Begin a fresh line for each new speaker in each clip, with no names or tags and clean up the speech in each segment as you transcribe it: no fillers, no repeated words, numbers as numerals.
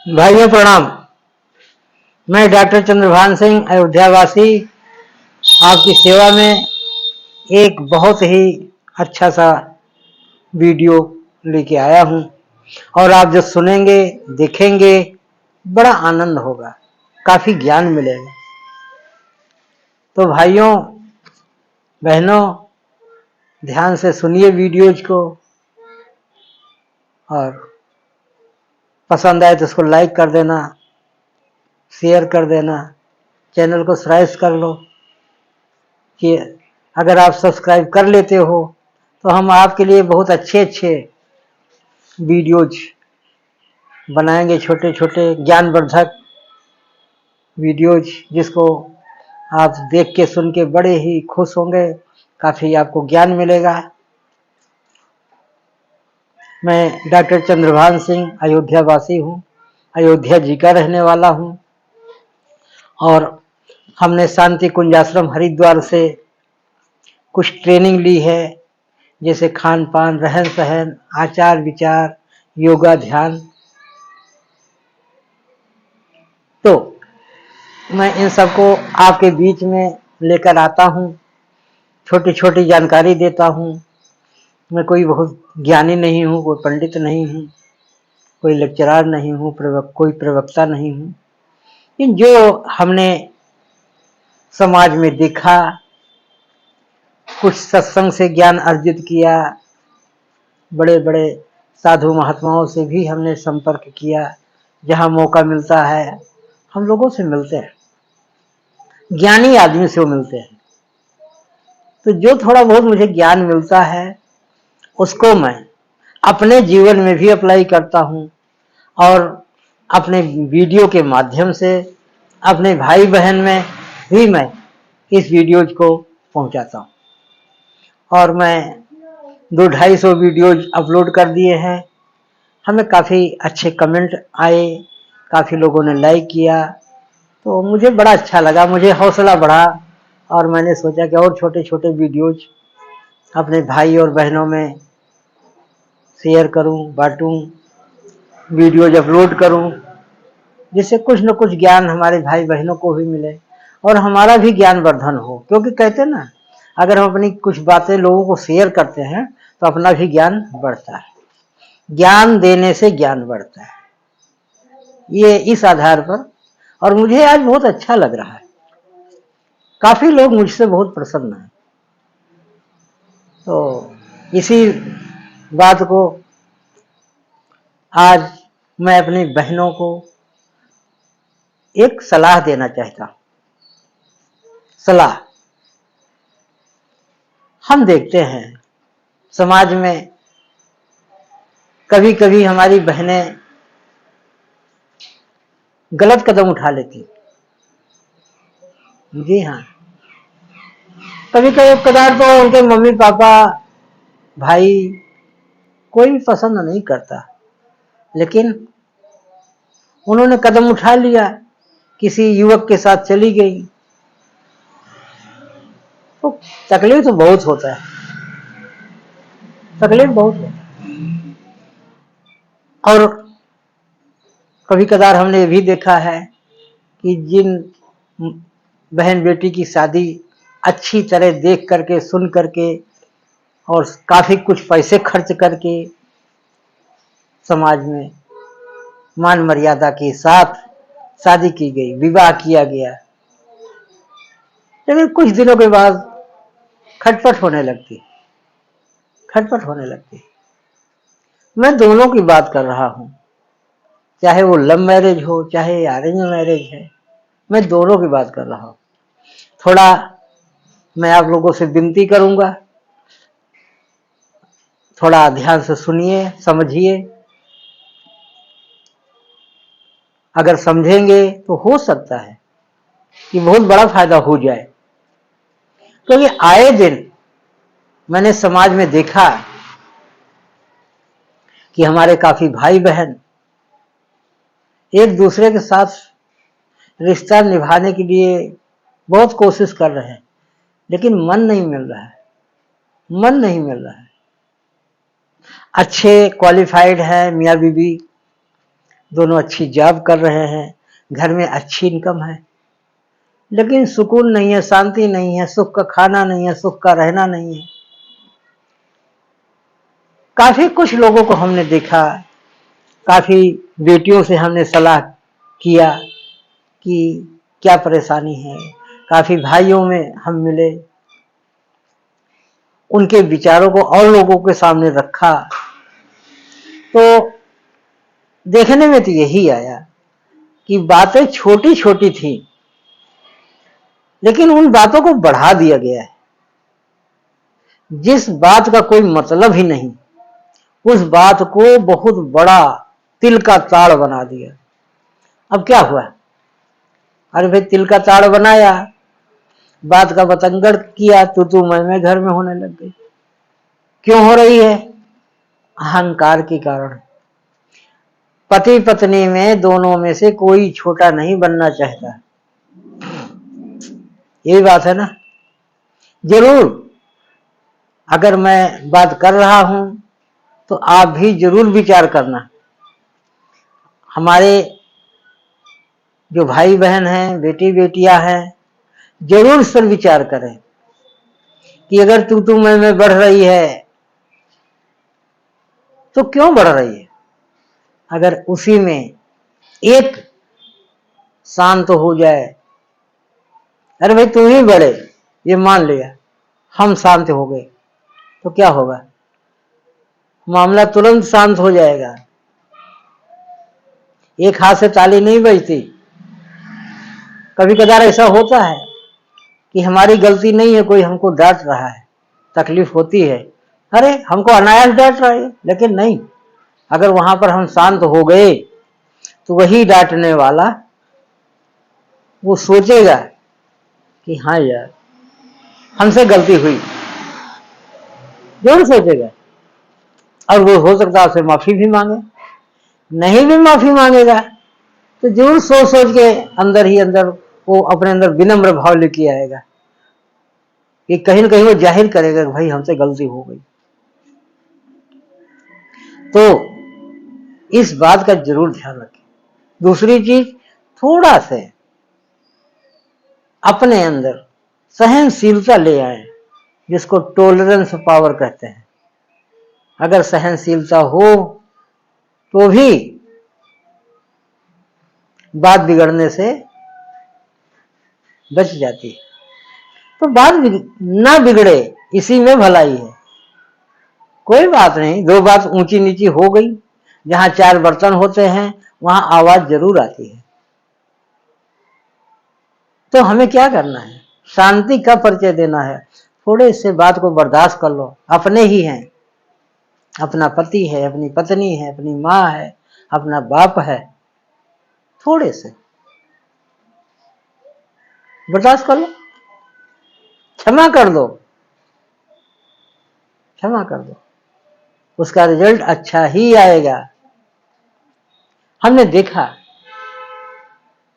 भाइयों प्रणाम। मैं डॉक्टर चंद्रभान सिंह अयोध्या वासी आपकी सेवा में एक बहुत ही अच्छा सा वीडियो लेके आया हूं और आप जो सुनेंगे देखेंगे बड़ा आनंद होगा, काफी ज्ञान मिलेगा। तो भाइयों बहनों ध्यान से सुनिए वीडियोज को और पसंद आए तो उसको लाइक कर देना, शेयर कर देना, चैनल को सब्सक्राइब कर लो कि अगर आप सब्सक्राइब कर लेते हो तो हम आपके लिए बहुत अच्छे अच्छे वीडियोज बनाएंगे, छोटे छोटे ज्ञानवर्धक वीडियोज, जिसको आप देख के सुन के बड़े ही खुश होंगे, काफ़ी आपको ज्ञान मिलेगा। मैं डॉक्टर चंद्रभान सिंह अयोध्या वासी हूँ, अयोध्या जी का रहने वाला हूँ और हमने शांति कुंज आश्रम हरिद्वार से कुछ ट्रेनिंग ली है, जैसे खान पान, रहन सहन, आचार विचार, योगा, ध्यान। तो मैं इन सबको आपके बीच में लेकर आता हूँ, छोटी छोटी जानकारी देता हूँ। मैं कोई बहुत ज्ञानी नहीं हूँ, कोई पंडित नहीं हूँ, कोई लेक्चरार नहीं हूँ, कोई प्रवक्ता नहीं हूँ। लेकिन जो हमने समाज में देखा, कुछ सत्संग से ज्ञान अर्जित किया, बड़े बड़े साधु महात्माओं से भी हमने संपर्क किया, जहाँ मौका मिलता है हम लोगों से मिलते हैं, ज्ञानी आदमी से मिलते हैं। तो जो थोड़ा बहुत मुझे ज्ञान मिलता है उसको मैं अपने जीवन में भी अप्लाई करता हूँ और अपने वीडियो के माध्यम से अपने भाई बहन में भी मैं इस वीडियोज को पहुंचाता हूँ। और मैं 200-250 वीडियोज अपलोड कर दिए हैं। हमें काफ़ी अच्छे कमेंट आए, काफ़ी लोगों ने लाइक किया, तो मुझे बड़ा अच्छा लगा, मुझे हौसला बढ़ा और मैंने सोचा कि और छोटे छोटे वीडियोज अपने भाई और बहनों में शेयर करूं, बांटूं, वीडियोज अपलोड करूं, जिससे कुछ न कुछ ज्ञान हमारे भाई बहनों को भी मिले और हमारा भी ज्ञान वर्धन हो। क्योंकि कहते ना, अगर हम अपनी कुछ बातें लोगों को शेयर करते हैं तो अपना भी ज्ञान बढ़ता है, ज्ञान देने से ज्ञान बढ़ता है, ये इस आधार पर। और मुझे आज बहुत अच्छा लग रहा है, काफी लोग मुझसे बहुत प्रसन्न हैं। तो इसी बात को आज मैं अपनी बहनों को एक सलाह देना चाहता हूं। सलाह, हम देखते हैं समाज में कभी कभी हमारी बहनें गलत कदम उठा लेती। जी हाँ, कभी कभी कदार तो उनके मम्मी पापा, भाई, कोई भी पसंद नहीं करता, लेकिन उन्होंने कदम उठा लिया, किसी युवक के साथ चली गई, तो तकलीफ तो बहुत होता है, तकलीफ बहुत होता है। और कभी कदार हमने ये भी देखा है कि जिन बहन बेटी की शादी अच्छी तरह देख करके, सुन करके और काफी कुछ पैसे खर्च करके समाज में मान मर्यादा के साथ शादी की गई, विवाह किया गया, लेकिन कुछ दिनों के बाद खटपट होने लगती, खटपट होने लगती। मैं दोनों की बात कर रहा हूं, चाहे वो लव मैरिज हो चाहे अरेंज मैरिज है, मैं दोनों की बात कर रहा हूं। थोड़ा मैं आप लोगों से विनती करूंगा, थोड़ा ध्यान से सुनिए, समझिए। अगर समझेंगे तो हो सकता है कि बहुत बड़ा फायदा हो जाए। क्योंकि आए दिन मैंने समाज में देखा कि हमारे काफी भाई बहन एक दूसरे के साथ रिश्ता निभाने के लिए बहुत कोशिश कर रहे हैं, लेकिन मन नहीं मिल रहा है, मन नहीं मिल रहा है। अच्छे क्वालिफाइड है मियाँ बीवी, दोनों अच्छी जॉब कर रहे हैं, घर में अच्छी इनकम है, लेकिन सुकून नहीं है, शांति नहीं है, सुख का खाना नहीं है, सुख का रहना नहीं है। काफी कुछ लोगों को हमने देखा, काफी बेटियों से हमने सलाह किया कि क्या परेशानी है, काफी भाइयों में हम मिले, उनके विचारों को और लोगों के सामने रखा, तो देखने में तो यही आया कि बातें छोटी छोटी थी, लेकिन उन बातों को बढ़ा दिया गया है। जिस बात का कोई मतलब ही नहीं, उस बात को बहुत बड़ा तिल का ताड़ बना दिया। अब क्या हुआ? अरे भाई, तिल का ताड़ बनाया, बात का बतंगड़ किया, तू मैं घर में होने लग गई। क्यों हो रही है? अहंकार के कारण। पति पत्नी में दोनों में से कोई छोटा नहीं बनना चाहता, यही बात है ना। जरूर अगर मैं बात कर रहा हूं तो आप भी जरूर विचार करना। हमारे जो भाई बहन हैं, बेटी बेटियां हैं, जरूर इस पर विचार करें कि अगर तू मैं बढ़ रही है तो क्यों बढ़ रही है। अगर उसी में एक शांत हो जाए, अरे भाई तू ही बढ़े, ये मान लिया, हम शांत हो गए, तो क्या होगा? मामला तुरंत शांत हो जाएगा। एक हाथ से ताली नहीं बजती। कभी कदार ऐसा होता है कि हमारी गलती नहीं है, कोई हमको डांट रहा है, तकलीफ होती है, अरे हमको अनायास डांट रहा है, लेकिन नहीं, अगर वहां पर हम शांत हो गए तो वही डांटने वाला वो सोचेगा कि हाँ यार, हमसे गलती हुई, जरूर सोचेगा। और वो हो सकता है आपसे माफी भी मांगे, नहीं भी माफी मांगेगा तो जरूर सोच सोच के अंदर ही अंदर वो अपने अंदर विनम्र भाव लेके आएगा कि कहीं ना कहीं वो जाहिर करेगा कि भाई हमसे गलती हो गई। तो इस बात का जरूर ध्यान रखें। दूसरी चीज, थोड़ा से अपने अंदर सहनशीलता ले आए, जिसको टॉलरेंस पावर कहते हैं। अगर सहनशीलता हो तो भी बात बिगड़ने से बच जाती है। तो बात ना बिगड़े, इसी में भलाई है। कोई बात नहीं, दो बात ऊंची नीची हो गई, जहां चार बर्तन होते हैं वहां आवाज जरूर आती है। तो हमें क्या करना है? शांति का परिचय देना है। थोड़े से बात को बर्दाश्त कर लो, अपने ही हैं, अपना पति है, अपनी पत्नी है, अपनी माँ है, अपना बाप है, थोड़े से बर्दाश्त कर लो, क्षमा कर दो, क्षमा कर दो, उसका रिजल्ट अच्छा ही आएगा। हमने देखा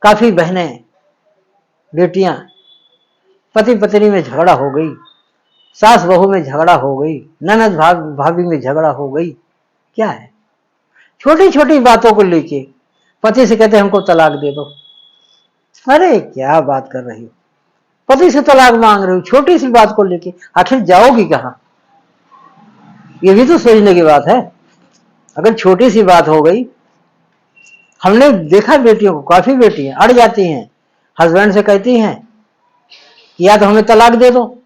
काफी बहनें, बेटियां, पति पत्नी में झगड़ा हो गई, सास बहू में झगड़ा हो गई, ननद भाभी में झगड़ा हो गई। क्या है? छोटी छोटी बातों को लेके पति से कहते हमको तलाक दे दो। अरे क्या बात कर रही हो, पति से तलाक मांग रही हो छोटी सी बात को लेके, आखिर जाओगी कहां? ये भी तो सोचने की बात है। अगर छोटी सी बात हो गई, हमने देखा बेटियों को, काफी बेटियां अड़ जाती हैं, हस्बैंड से कहती हैं कि या तो हमें तलाक दे दो,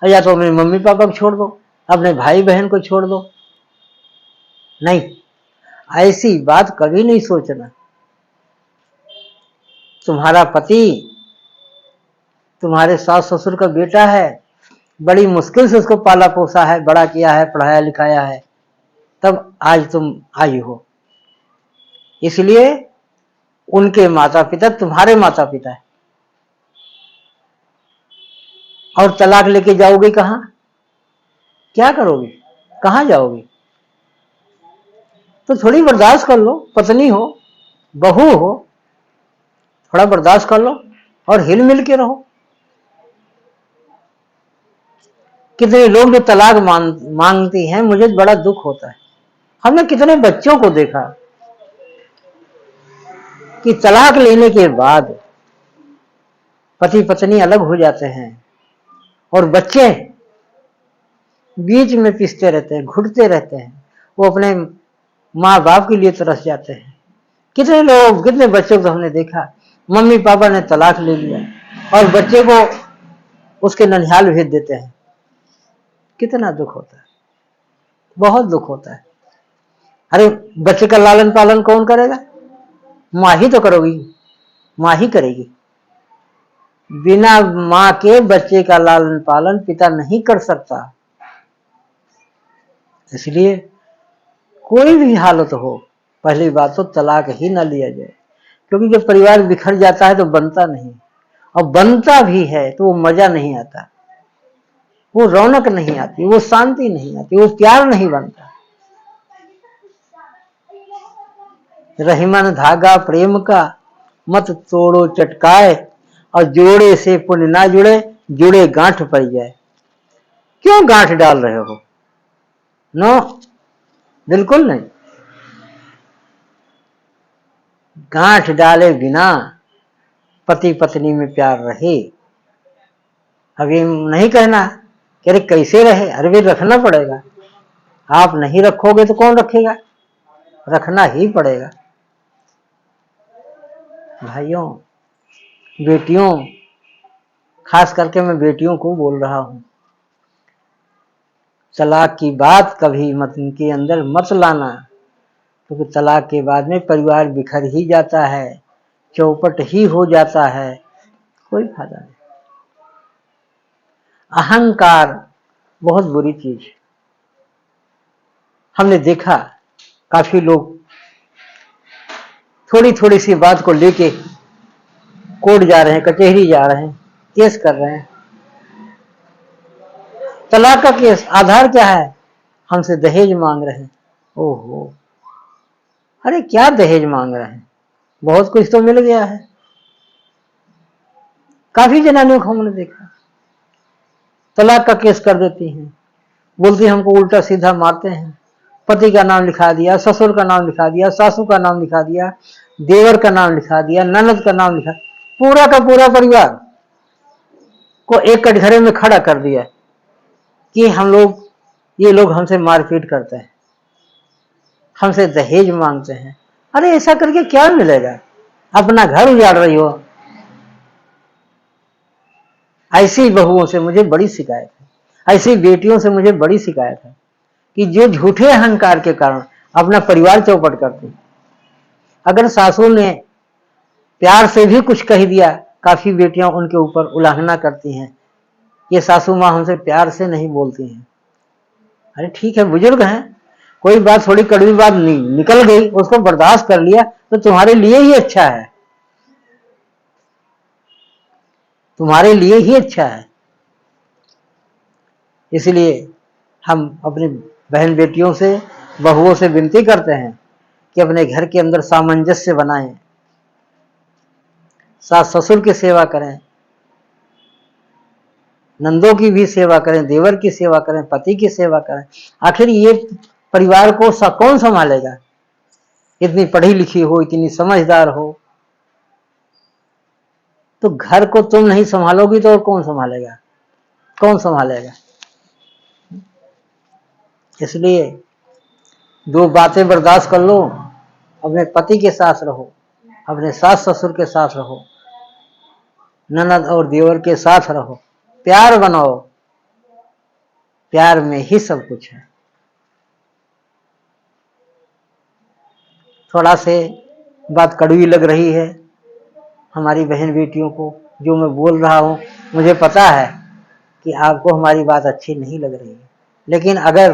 या तो अपने मम्मी पापा को छोड़ दो, अपने भाई बहन को छोड़ दो। नहीं, ऐसी बात कभी नहीं सोचना। तुम्हारा पति तुम्हारे सास ससुर का बेटा है, बड़ी मुश्किल से उसको पाला पोसा है, बड़ा किया है, पढ़ाया लिखाया है, तब आज तुम आई हो। इसलिए उनके माता पिता तुम्हारे माता पिता है। और तलाक लेके जाओगे कहां? क्या करोगे? कहां जाओगे? तो थोड़ी बर्दाश्त कर लो, पत्नी हो, बहू हो, थोड़ा बर्दाश्त कर लो और हिल मिल के रहो। कितने लोग जो तलाक मांगती हैं, मुझे बड़ा दुख होता है। हमने कितने बच्चों को देखा कि तलाक लेने के बाद पति पत्नी अलग हो जाते हैं और बच्चे बीच में पिसते रहते हैं, घुटते रहते हैं, वो अपने माँ बाप के लिए तरस जाते हैं। कितने लोग, कितने बच्चों को हमने देखा, मम्मी पापा ने तलाक ले लिया और बच्चे को उसके ननिहाल भेज देते हैं। कितना दुख होता है, बहुत दुख होता है। अरे बच्चे का लालन पालन कौन करेगा? माँ ही तो करोगी, माँ ही करेगी। बिना माँ के बच्चे का लालन पालन पिता नहीं कर सकता। इसलिए कोई भी हालत हो, पहली बात तो तलाक ही ना लिया जाए, क्योंकि जब परिवार बिखर जाता है तो बनता नहीं, और बनता भी है तो वो मजा नहीं आता, वो रौनक नहीं आती, वो शांति नहीं आती, वो प्यार नहीं बनता। रहीमन धागा प्रेम का मत तोड़ो चटकाए, और जोड़े से पुण्य ना जुड़े, जुड़े गांठ पड़ जाए। क्यों गांठ डाल रहे हो? नो, बिल्कुल नहीं। गांठ डाले बिना पति पत्नी में प्यार रहे। अभी नहीं कहना कि अरे कैसे रहे, अरे भी रखना पड़ेगा। आप नहीं रखोगे तो कौन रखेगा? रखना ही पड़ेगा। भाइयों, बेटियों, खास करके मैं बेटियों को बोल रहा हूं, तलाक की बात कभी मत इनके अंदर मत लाना, क्योंकि तलाक के बाद में परिवार बिखर ही जाता है, चौपट ही हो जाता है, कोई फायदा नहीं। अहंकार बहुत बुरी चीज है। हमने देखा काफी लोग थोड़ी थोड़ी सी बात को लेके कोर्ट जा रहे हैं, कचहरी जा रहे हैं, केस कर रहे हैं। तलाक का केस, आधार क्या है? हमसे दहेज मांग रहे हैं। ओहो, अरे क्या दहेज मांग रहे हैं? बहुत कुछ तो मिल गया है। काफी जनानियों को हमने देखा तलाक का केस कर देती हैं, बोलती हैं हमको उल्टा सीधा मारते हैं। पति का नाम लिखा दिया, ससुर का नाम लिखा दिया, सासू का नाम लिखा दिया, देवर का नाम लिखा दिया, ननद का नाम लिखा, पूरा का पूरा परिवार को एक कटघरे में खड़ा कर दिया कि हम लोग, ये लोग हमसे मारपीट करते हैं, हमसे दहेज मांगते हैं। अरे ऐसा करके क्या मिलेगा? अपना घर उजाड़ रही हो। ऐसी बहुओं से मुझे बड़ी शिकायत है, ऐसी बेटियों से मुझे बड़ी शिकायत है कि जो झूठे अहंकार के कारण अपना परिवार चौपट करती। अगर सासू ने प्यार से भी कुछ कह दिया, काफी बेटियां उनके ऊपर उल्लंघना करती हैं, ये सासू माँ हमसे प्यार से नहीं बोलती हैं। अरे ठीक है, बुजुर्ग हैं, कोई बात थोड़ी कड़वी बात निकल गई, उसको बर्दाश्त कर लिया तो तुम्हारे लिए ही अच्छा है, तुम्हारे लिए ही अच्छा है। इसलिए हम अपनी बहन बेटियों से, बहुओं से विनती करते हैं कि अपने घर के अंदर सामंजस्य बनाएं, सास ससुर की सेवा करें, नंदों की भी सेवा करें, देवर की सेवा करें, पति की सेवा करें। आखिर ये परिवार को कौन संभालेगा? इतनी पढ़ी लिखी हो, इतनी समझदार हो, तो घर को तुम नहीं संभालोगी तो और कौन संभालेगा? कौन संभालेगा? इसलिए दो बातें बर्दाश्त कर लो, अपने पति के साथ रहो, अपने सास ससुर के साथ रहो, ननद और देवर के साथ रहो, प्यार बनाओ, प्यार में ही सब कुछ है। थोड़ा से बात कड़वी लग रही है हमारी बहन बेटियों को, जो मैं बोल रहा हूं, मुझे पता है कि आपको हमारी बात अच्छी नहीं लग रही है, लेकिन अगर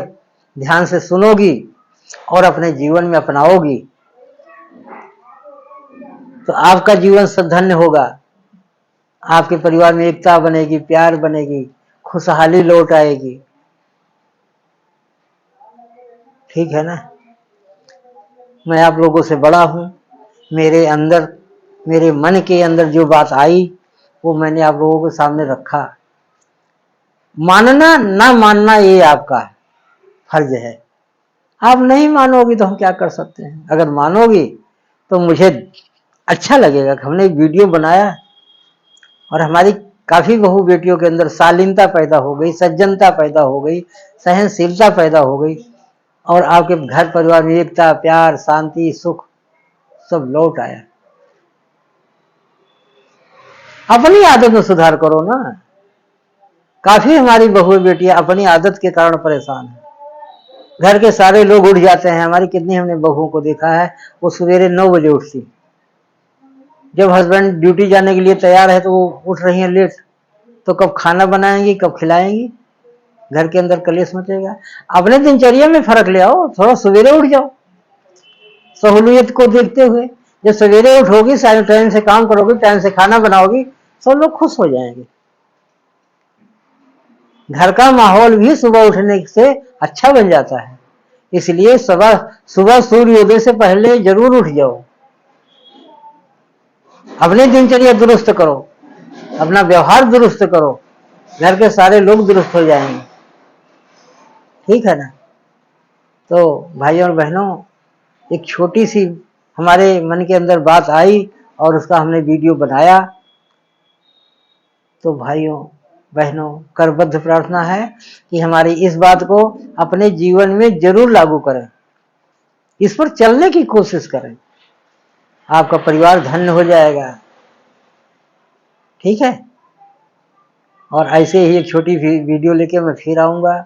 ध्यान से सुनोगी और अपने जीवन में अपनाओगी तो आपका जीवन धन्य होगा, आपके परिवार में एकता बनेगी, प्यार बनेगी, खुशहाली लौट आएगी। ठीक है ना? मैं आप लोगों से बड़ा हूं, मेरे अंदर, मेरे मन के अंदर जो बात आई वो मैंने आप लोगों के सामने रखा। मानना ना मानना ये आपका फर्ज है। आप नहीं मानोगी तो हम क्या कर सकते हैं? अगर मानोगी तो मुझे अच्छा लगेगा कि हमने एक वीडियो बनाया और हमारी काफी बहू बेटियों के अंदर शालीनता पैदा हो गई, सज्जनता पैदा हो गई, सहनशीलता पैदा हो गई और आपके घर परिवार में एकता, प्यार, शांति, सुख सब लौट आया। अपनी आदत में सुधार करो ना। काफी हमारी बहू बेटियां अपनी आदत के कारण परेशान है। घर के सारे लोग उठ जाते हैं। हमारी कितनी हमने बहुओं को देखा है, वो सवेरे 9 बजे उठती, जब हस्बैंड ड्यूटी जाने के लिए तैयार है तो वो उठ रही हैं लेट, तो कब खाना बनाएंगी, कब खिलाएंगी, घर के अंदर कलेश मचेगा। अपने दिनचर्या में फर्क ले आओ, थोड़ा सवेरे उठ जाओ सहूलियत को देखते हुए। जब सवेरे उठोगी, सारे टाइम से काम करोगी, टाइम से खाना बनाओगी, सब लोग खुश हो जाएंगे। घर का माहौल भी सुबह उठने से अच्छा बन जाता है। इसलिए सुबह सूर्योदय से पहले जरूर उठ जाओ, अपनी दिनचर्या दुरुस्त करो, अपना व्यवहार दुरुस्त करो, घर के सारे लोग दुरुस्त हो जाएंगे। ठीक है ना। तो भाइयों और बहनों, एक छोटी सी हमारे मन के अंदर बात आई और उसका हमने वीडियो बनाया। तो भाइयों बहनों, करबद्ध प्रार्थना है कि हमारी इस बात को अपने जीवन में जरूर लागू करें, इस पर चलने की कोशिश करें, आपका परिवार धन्य हो जाएगा। ठीक है। और ऐसे ही एक छोटी वीडियो लेके मैं फिर आऊंगा।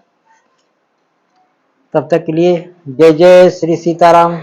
तब तक के लिए जय जय श्री सीताराम।